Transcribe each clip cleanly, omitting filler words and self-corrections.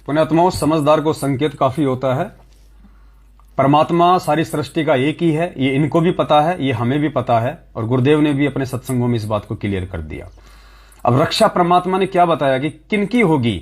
पुण्यात्माओं, समझदार को संकेत काफी होता है। परमात्मा सारी सृष्टि का एक ही है, ये इनको भी पता है, ये हमें भी पता है, और गुरुदेव ने भी अपने सत्संगों में इस बात को क्लियर कर दिया। अब रक्षा परमात्मा ने क्या बताया कि किनकी होगी?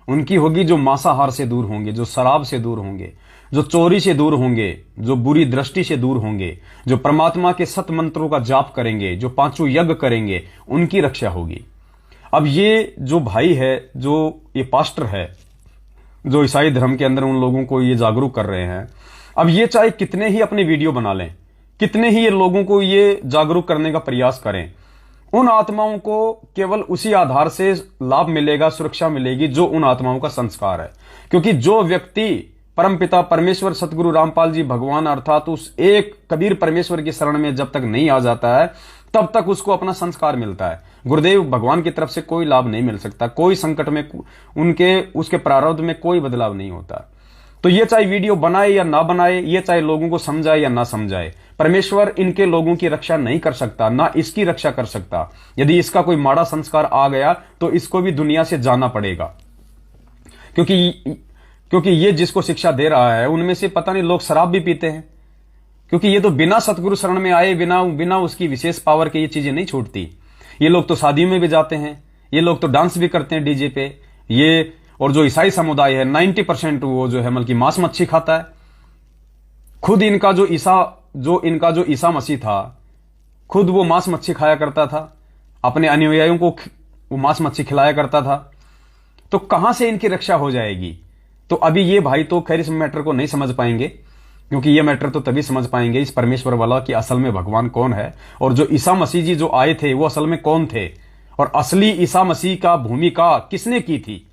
उनकी होगी जो मांसाहार से दूर होंगे, जो शराब से दूर होंगे, जो चोरी से दूर होंगे, जो बुरी दृष्टि से दूर होंगे, जो परमात्मा के सत मंत्रों का जाप करेंगे, जो पांचों यज्ञ करेंगे, उनकी रक्षा होगी। अब ये जो भाई है, जो ये पास्टर है, जो ईसाई धर्म के अंदर उन लोगों को ये जागरूक कर रहे हैं, अब ये चाहे कितने ही अपने वीडियो बना लें, कितने ही ये लोगों को ये जागरूक करने का प्रयास करें, उन आत्माओं को केवल उसी आधार से लाभ मिलेगा, सुरक्षा मिलेगी जो उन आत्माओं का संस्कार है। क्योंकि जो व्यक्ति परमपिता परमेश्वर सतगुरु रामपाल जी भगवान अर्थात उस एक कबीर परमेश्वर की शरण में जब तक नहीं आ जाता है, तब तक उसको अपना संस्कार मिलता है। गुरुदेव भगवान की तरफ से कोई लाभ नहीं मिल सकता, कोई संकट में उनके उसके प्रारब्ध में कोई बदलाव नहीं होता। तो ये चाहे वीडियो बनाए या ना बनाए, ये चाहे लोगों को समझाए या ना समझाए, परमेश्वर इनके लोगों की रक्षा नहीं कर सकता, ना इसकी रक्षा कर सकता। यदि इसका कोई माड़ा संस्कार आ गया तो इसको भी दुनिया से जाना पड़ेगा। क्योंकि ये जिसको शिक्षा दे रहा है उनमें से पता नहीं लोग शराब भी पीते हैं, क्योंकि ये तो बिना सतगुरु शरण में आए, बिना उसकी विशेष पावर के ये चीजें नहीं छूटती। ये लोग तो शादी में भी जाते हैं, ये लोग तो डांस भी करते हैं डीजे पे। ये और जो ईसाई समुदाय है 90% वो जो है बल्कि मांस मच्छी खाता है। खुद इनका जो ईसा मसीह था, खुद वो मांस मच्छी खाया करता था, अपने अनुयायियों को वो मांस मच्छी खिलाया करता था। तो कहां से इनकी रक्षा हो जाएगी? तो अभी ये भाई तो खैर इस मैटर को नहीं समझ पाएंगे, क्योंकि ये मैटर तो तभी समझ पाएंगे इस परमेश्वर वाला कि असल में भगवान कौन है, और जो ईसा मसीह जी जो आए थे वो असल में कौन थे, और असली ईसा मसीह का भूमिका किसने की थी।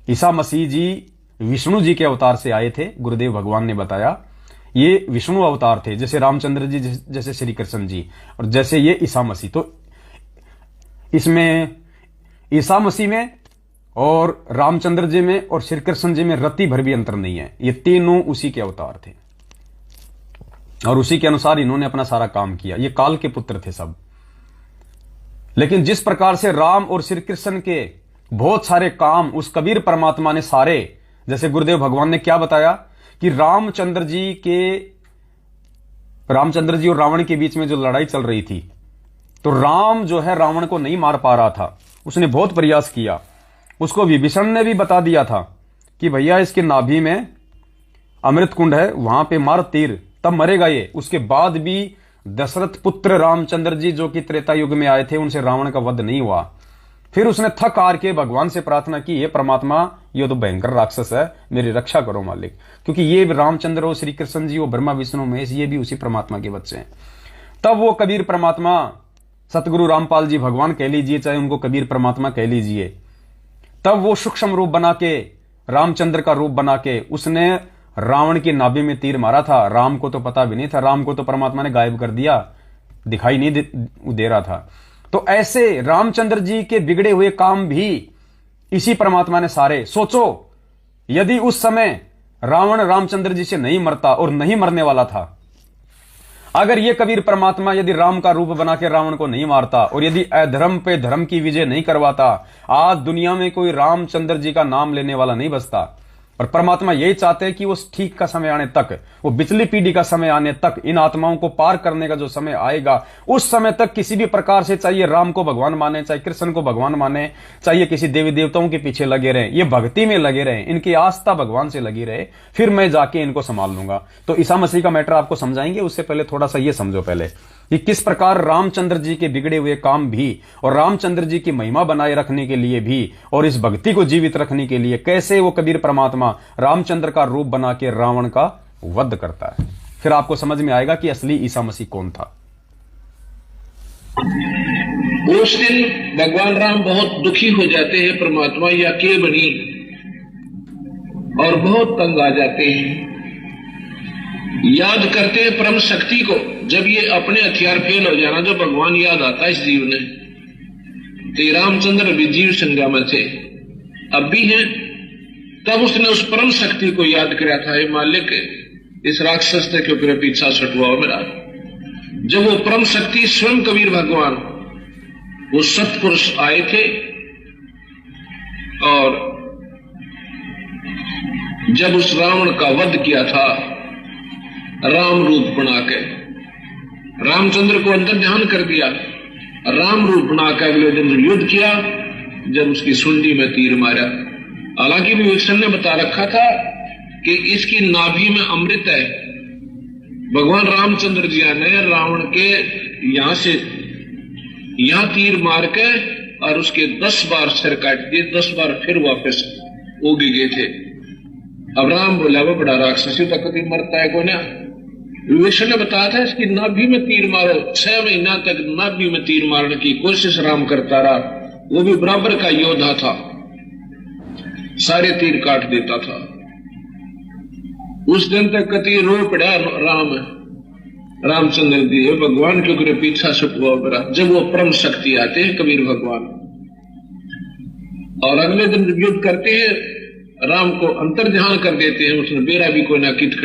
ईसा मसीह जी विष्णु जी के अवतार से आए थे। गुरुदेव भगवान ने बताया ये विष्णु अवतार थे, जैसे रामचंद्र जी, जैसे श्री कृष्ण जी, और जैसे ये ईसा मसीह। तो इसमें ईसा मसीह में और रामचंद्र जी में और श्री कृष्ण जी में रत्ती भर भी अंतर नहीं है। ये तीनों उसी के अवतार थे और उसी के अनुसार इन्होंने अपना सारा काम किया। ये काल के पुत्र थे सब। लेकिन जिस प्रकार से राम और श्री कृष्ण के बहुत सारे काम उस कबीर परमात्मा ने सारे, जैसे गुरुदेव भगवान ने क्या बताया कि रामचंद्र जी और रावण के बीच में जो लड़ाई चल रही थी, तो राम जो है रावण को नहीं मार पा रहा था, उसने बहुत प्रयास किया। उसको विभीषण ने भी बता दिया था कि भैया इसके नाभि में अमृत कुंड है, वहां पे मार तीर, तब मरेगा ये। उसके बाद भी दशरथ पुत्र रामचंद्र जी जो कि त्रेता युग में आए थे, उनसे रावण का वध नहीं हुआ। फिर उसने थक हार के भगवान से प्रार्थना की, ये परमात्मा ये तो भयंकर राक्षस है, मेरी रक्षा करो मालिक। क्योंकि ये रामचंद्र और श्री कृष्ण जी और ब्रह्मा विष्णु महेश ये भी उसी परमात्मा के बच्चे हैं। तब वो कबीर परमात्मा सतगुरु रामपाल जी भगवान कह लीजिए, चाहे उनको कबीर परमात्मा कह लीजिए, तब वो सूक्ष्म रूप बना के, रामचंद्र का रूप बना के उसने रावण की नाभि में तीर मारा था। राम को तो पता भी नहीं था, राम को तो परमात्मा ने गायब कर दिया, दिखाई नहीं दे रहा था। तो ऐसे रामचंद्र जी के बिगड़े हुए काम भी इसी परमात्मा ने सारे। सोचो यदि उस समय रावण रामचंद्र जी से नहीं मरता और नहीं मरने वाला था, अगर ये कबीर परमात्मा यदि राम का रूप बना के रावण को नहीं मारता और यदि अधर्म पे धर्म की विजय नहीं करवाता, आज दुनिया में कोई रामचंद्र जी का नाम लेने वाला नहीं बचता। और परमात्मा यही चाहते हैं कि वो ठीक का समय आने तक, वो पिछली पीढ़ी का समय आने तक, इन आत्माओं को पार करने का जो समय आएगा, उस समय तक किसी भी प्रकार से, चाहे राम को भगवान माने, चाहे कृष्ण को भगवान माने, चाहे किसी देवी देवताओं के पीछे लगे रहे, ये भक्ति में लगे रहे, इनकी आस्था भगवान से लगी रहे, फिर मैं जाके इनको संभाल लूंगा। तो ईसा मसीह का मैटर आपको समझाएंगे, उससे पहले थोड़ा सा ये समझो पहले कि किस प्रकार रामचंद्र जी के बिगड़े हुए काम भी और रामचंद्र जी की महिमा बनाए रखने के लिए भी और इस भक्ति को जीवित रखने के लिए कैसे वो कबीर परमात्मा रामचंद्र का रूप बना के रावण का वध करता है। फिर आपको समझ में आएगा कि असली ईसा मसीह कौन था। उस दिन भगवान राम बहुत दुखी हो जाते हैं, परमात्मा या के बनी, और बहुत तंग आ जाते हैं। याद करते हैं परम शक्ति को। जब ये अपने हथियार फेल हो जाना, जब भगवान याद आता इस जीव ने, तो रामचंद्र भी जीव संज्ञा में थे, अब भी हैं। तब उसने उस परम शक्ति को याद किया था, हे मालिक इस राक्षस ने क्यों मेरा पीछा छुटवाओ मेरा। जब वो परम शक्ति स्वयं कबीर भगवान वो सत्पुरुष आए थे और जब उस रावण का वध किया था राम रूप बना के, रामचंद्र को अंतर ध्यान कर दिया, राम रूप बनाकर अगले दिन युद्ध किया, जब उसकी सुंडी में तीर मारा। हालांकि विभीषण ने बता रखा था कि इसकी नाभि में अमृत है। भगवान रामचंद्र जी ने रावण के यहां से यहां तीर मार के और उसके 10 बार सिर काट दिए, 10 बार फिर वापस उग गए थे। अब राम बोला वो बड़ा राक्षसी तक कभी मरता है कोई ना। विभीषण ने बताया था इसकी नाभि में तीर मारो। 6 महीना तक नाभि में तीर मारने की कोशिश राम करता रहा, वो भी बराबर का योद्धा था, सारे तीर काट देता था। उस दिन तक कति रो पड़ा रामचंद्र जी भगवान के ऊपर पीछा छुपवा पड़ा। जब वो परम शक्ति आते हैं कबीर भगवान और अगले दिन युद्ध करते हैं, राम को अंतर ध्यान कर देते हैं, उसने बेरा भी कोई ना कित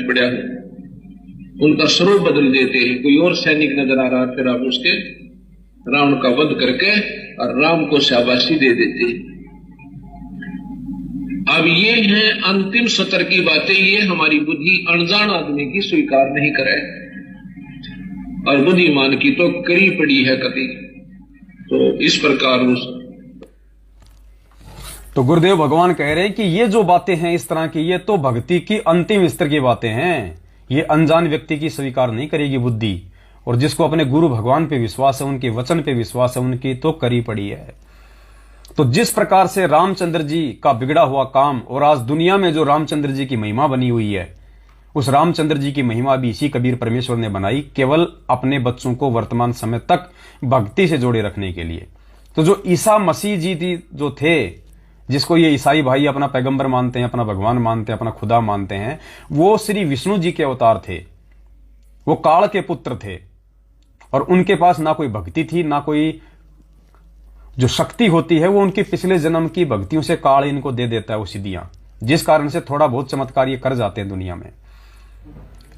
पड़ा है, उनका स्वरूप बदल देते हैं, कोई और सैनिक नजर आ रहा, फिर आप उसके रावण का वध करके और राम को शाबाशी दे देते हैं। अब ये है अंतिम सत्र की बातें, ये हमारी बुद्धि अनजान आदमी की स्वीकार नहीं करे और बुद्धिमान की तो करी पड़ी है कभी। तो इस प्रकार तो गुरुदेव भगवान कह रहे हैं कि ये जो बातें हैं इस तरह की, ये तो भक्ति की अंतिम स्तर की बातें हैं, ये अनजान व्यक्ति की स्वीकार नहीं करेगी बुद्धि। और जिसको अपने गुरु भगवान पे विश्वास है, उनके वचन पे विश्वास है, उनकी तो करी पड़ी है। तो जिस प्रकार से रामचंद्र जी का बिगड़ा हुआ काम और आज दुनिया में जो रामचंद्र जी की महिमा बनी हुई है, उस रामचंद्र जी की महिमा भी इसी कबीर परमेश्वर ने बनाई, केवल अपने बच्चों को वर्तमान समय तक भक्ति से जोड़े रखने के लिए। तो जो ईसा मसीह जी जो थे, जिसको ये ईसाई भाई अपना पैगंबर मानते हैं, अपना भगवान मानते हैं, अपना खुदा मानते हैं, वो श्री विष्णु जी के अवतार थे, वो काल के पुत्र थे और उनके पास ना कोई भक्ति थी, ना कोई जो शक्ति होती है वो उनके पिछले जन्म की भक्तियों से काल इनको दे देता है वो सिद्धियां, जिस कारण से थोड़ा बहुत चमत्कार ये कर जाते हैं दुनिया में।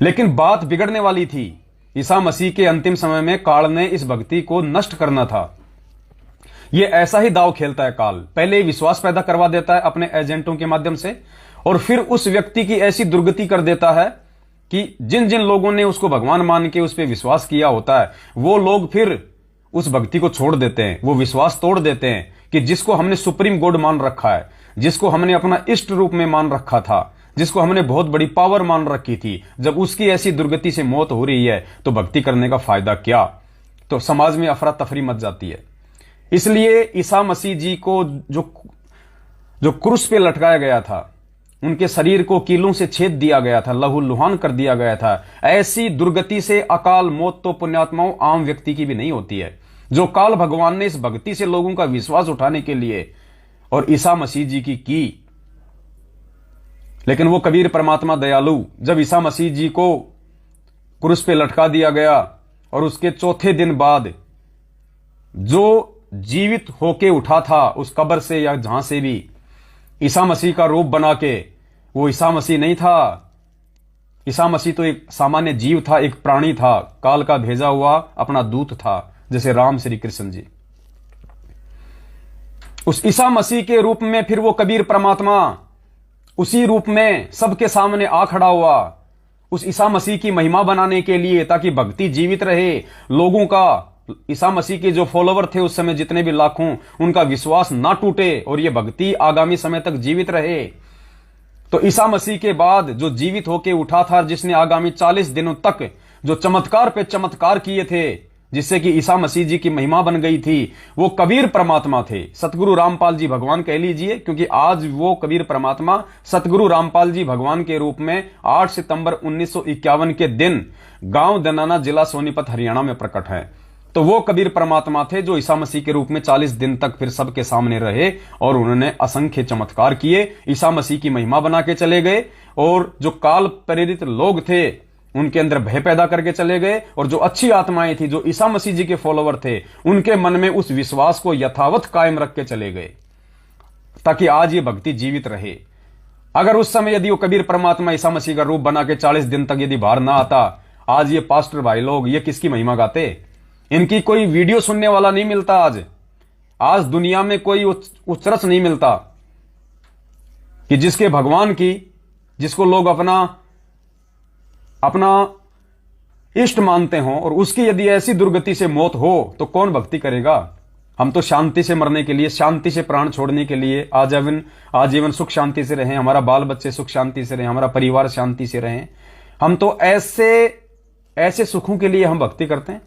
लेकिन बात बिगड़ने वाली थी। ईसा मसीह के अंतिम समय में काल ने इस भक्ति को नष्ट करना था। ये ऐसा ही दाव खेलता है काल, पहले विश्वास पैदा करवा देता है अपने एजेंटों के माध्यम से और फिर उस व्यक्ति की ऐसी दुर्गति कर देता है कि जिन जिन लोगों ने उसको भगवान मान के उस पर विश्वास किया होता है, वो लोग फिर उस भक्ति को छोड़ देते हैं, वो विश्वास तोड़ देते हैं कि जिसको हमने सुप्रीम गॉड मान रखा है, जिसको हमने अपना इष्ट रूप में मान रखा था, जिसको हमने बहुत बड़ी पावर मान रखी थी, जब उसकी ऐसी दुर्गति से मौत हो रही है तो भक्ति करने का फायदा क्या। तो समाज में अफरा तफरी मच जाती है। इसलिए ईसा मसीह जी को जो क्रूस पे लटकाया गया था, उनके शरीर को कीलों से छेद दिया गया था, लहूलुहान कर दिया गया था, ऐसी दुर्गति से अकाल मौत तो पुण्यात्माओं आम व्यक्ति की भी नहीं होती है। जो काल भगवान ने इस भक्ति से लोगों का विश्वास उठाने के लिए और ईसा मसीह जी की। लेकिन वो कबीर परमात्मा दयालु, जब ईसा मसीह जी को क्रूस पे लटका दिया गया और उसके चौथे दिन बाद जो जीवित होके उठा था उस कब्र से या जहां से भी, ईसा मसीह का रूप बना के, वो ईसा मसीह नहीं था। ईसा मसीह तो एक सामान्य जीव था, एक प्राणी था, काल का भेजा हुआ अपना दूत था, जैसे राम श्री कृष्ण जी। उस ईसा मसीह के रूप में फिर वो कबीर परमात्मा उसी रूप में सबके सामने आ खड़ा हुआ, उस ईसा मसीह की महिमा बनाने के लिए, ताकि भक्ति जीवित रहे, लोगों का, ईसा मसीह के जो फॉलोवर थे उस समय जितने भी लाखों, उनका विश्वास ना टूटे और ये भक्ति आगामी समय तक जीवित रहे। तो ईसा मसीह के बाद जो जीवित होके उठा था, जिसने आगामी 40 दिनों तक जो चमत्कार पे चमत्कार किए थे, जिससे कि ईसा मसीह जी की महिमा बन गई थी, वो कबीर परमात्मा थे। सतगुरु रामपाल जी भगवान कह लीजिए, क्योंकि आज वो कबीर परमात्मा सतगुरु रामपाल जी भगवान के रूप में 8 सितंबर 1951 के दिन गांव दनाना, जिला सोनीपत, हरियाणा में प्रकट है। तो वो कबीर परमात्मा थे जो ईसा मसीह के रूप में 40 दिन तक फिर सबके सामने रहे और उन्होंने असंख्य चमत्कार किए, ईसा मसीह की महिमा बना के चले गए और जो काल प्रेरित लोग थे उनके अंदर भय पैदा करके चले गए और जो अच्छी आत्माएं थी, जो ईसा मसीह जी के फॉलोवर थे, उनके मन में उस विश्वास को यथावत कायम रख के चले गए, ताकि आज ये भक्ति जीवित रहे। अगर उस समय यदि वो कबीर परमात्मा ईसा मसीह का रूप बना के 40 दिन तक यदि बाहर ना आता, आज ये पास्टर भाई लोग ये किसकी महिमा गाते? इनकी कोई वीडियो सुनने वाला नहीं मिलता। आज दुनिया में कोई उच्चरस नहीं मिलता कि जिसके भगवान की जिसको लोग अपना अपना इष्ट मानते हों, और उसकी यदि ऐसी दुर्गति से मौत हो तो कौन भक्ति करेगा। हम तो शांति से मरने के लिए, शांति से प्राण छोड़ने के लिए, आजीवन सुख शांति से रहें, हमारा बाल बच्चे सुख शांति से रहें, हमारा परिवार शांति से रहें, हम तो ऐसे सुखों के लिए हम भक्ति करते हैं।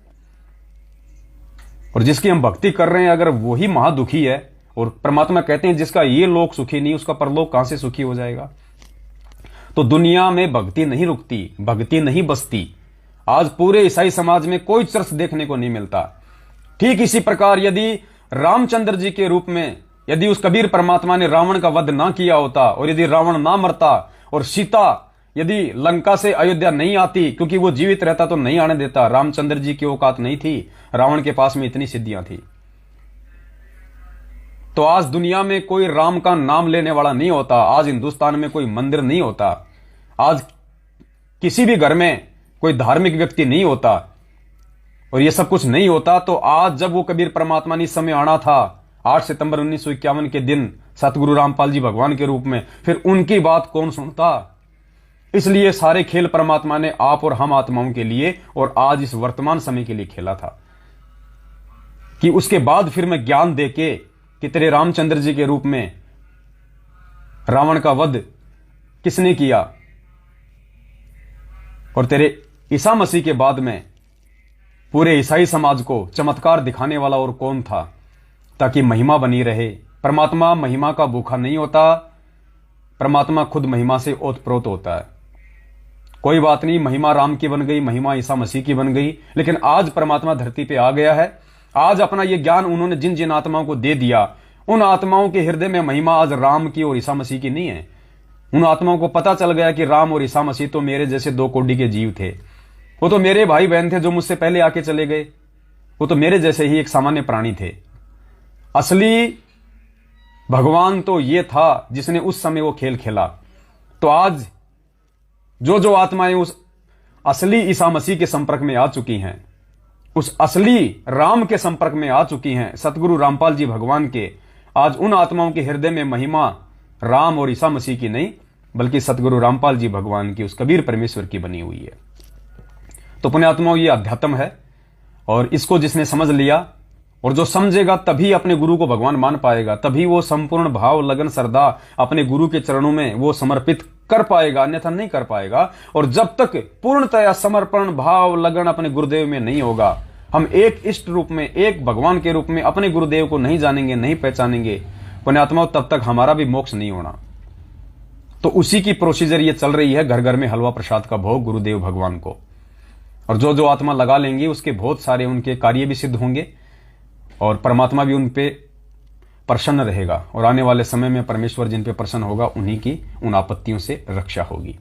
और जिसकी हम भक्ति कर रहे हैं अगर वही महादुखी है, और परमात्मा कहते हैं जिसका ये लोक सुखी नहीं उसका परलोक कहां से सुखी हो जाएगा। तो दुनिया में भक्ति नहीं रुकती, भक्ति नहीं बसती। आज पूरे ईसाई समाज में कोई चर्च देखने को नहीं मिलता। ठीक इसी प्रकार यदि रामचंद्र जी के रूप में यदि उस कबीर परमात्मा ने रावण का वध ना किया होता, और यदि रावण ना मरता, और सीता यदि लंका से अयोध्या नहीं आती, क्योंकि वो जीवित रहता तो नहीं आने देता, रामचंद्र जी की औकात नहीं थी, रावण के पास में इतनी सिद्धियां थी। तो आज दुनिया में कोई राम का नाम लेने वाला नहीं होता, आज हिंदुस्तान में कोई मंदिर नहीं होता, आज किसी भी घर में कोई धार्मिक व्यक्ति नहीं होता, और ये सब कुछ नहीं होता तो आज जब वो कबीर परमात्मा ने इस समय आना था 8 सितंबर 1951 के दिन सतगुरु रामपाल जी भगवान के रूप में, फिर उनकी बात कौन सुनता। इसलिए सारे खेल परमात्मा ने आप और हम आत्माओं के लिए और आज इस वर्तमान समय के लिए खेला था, कि उसके बाद फिर मैं ज्ञान देके कि तेरे रामचंद्र जी के रूप में रावण का वध किसने किया, और तेरे ईसा मसीह के बाद में पूरे ईसाई समाज को चमत्कार दिखाने वाला और कौन था, ताकि महिमा बनी रहे। परमात्मा महिमा का भूखा नहीं होता, परमात्मा खुद महिमा से ओतप्रोत होता है। कोई बात नहीं, महिमा राम की बन गई, महिमा ईसा मसीह की बन गई, लेकिन आज परमात्मा धरती पे आ गया है। आज अपना ये ज्ञान उन्होंने जिन जिन आत्माओं को दे दिया, उन आत्माओं के हृदय में महिमा आज राम की और ईसा मसीह की नहीं है। उन आत्माओं को पता चल गया कि राम और ईसा मसीह तो मेरे जैसे दो कोटि के जीव थे, वो तो मेरे भाई बहन थे जो मुझसे पहले आके चले गए, वो तो मेरे जैसे ही एक सामान्य प्राणी थे। असली भगवान तो ये था जिसने उस समय वो खेल खेला। तो आज जो आत्माएं उस असली ईसा मसीह के संपर्क में आ चुकी हैं, उस असली राम के संपर्क में आ चुकी हैं, सतगुरु रामपाल जी भगवान के, आज उन आत्माओं के हृदय में महिमा राम और ईसा मसीह की नहीं बल्कि सतगुरु रामपाल जी भगवान की, उस कबीर परमेश्वर की बनी हुई है। तो पुण्यात्माओं, ये अध्यात्म है, और इसको जिसने समझ लिया और जो समझेगा तभी अपने गुरु को भगवान मान पाएगा, तभी वो संपूर्ण भाव लगन श्रद्धा अपने गुरु के चरणों में वो समर्पित कर पाएगा, अन्यथा नहीं कर पाएगा। और जब तक पूर्णतया समर्पण भाव लगन अपने गुरुदेव में नहीं होगा, हम एक इष्ट रूप में, एक भगवान के रूप में अपने गुरुदेव को नहीं जानेंगे, नहीं पहचानेंगे पुण्यात्माओं, तब तक हमारा भी मोक्ष नहीं होना। तो उसी की प्रोसीजर ये चल रही है, घर घर में हलवा प्रसाद का भोग गुरुदेव भगवान को। और जो आत्मा लगा लेंगे उसके बहुत सारे उनके कार्य भी सिद्ध होंगे, और परमात्मा भी उन पे प्रसन्न रहेगा, और आने वाले समय में परमेश्वर जिन पे प्रसन्न होगा उन्हीं की उन आपत्तियों से रक्षा होगी।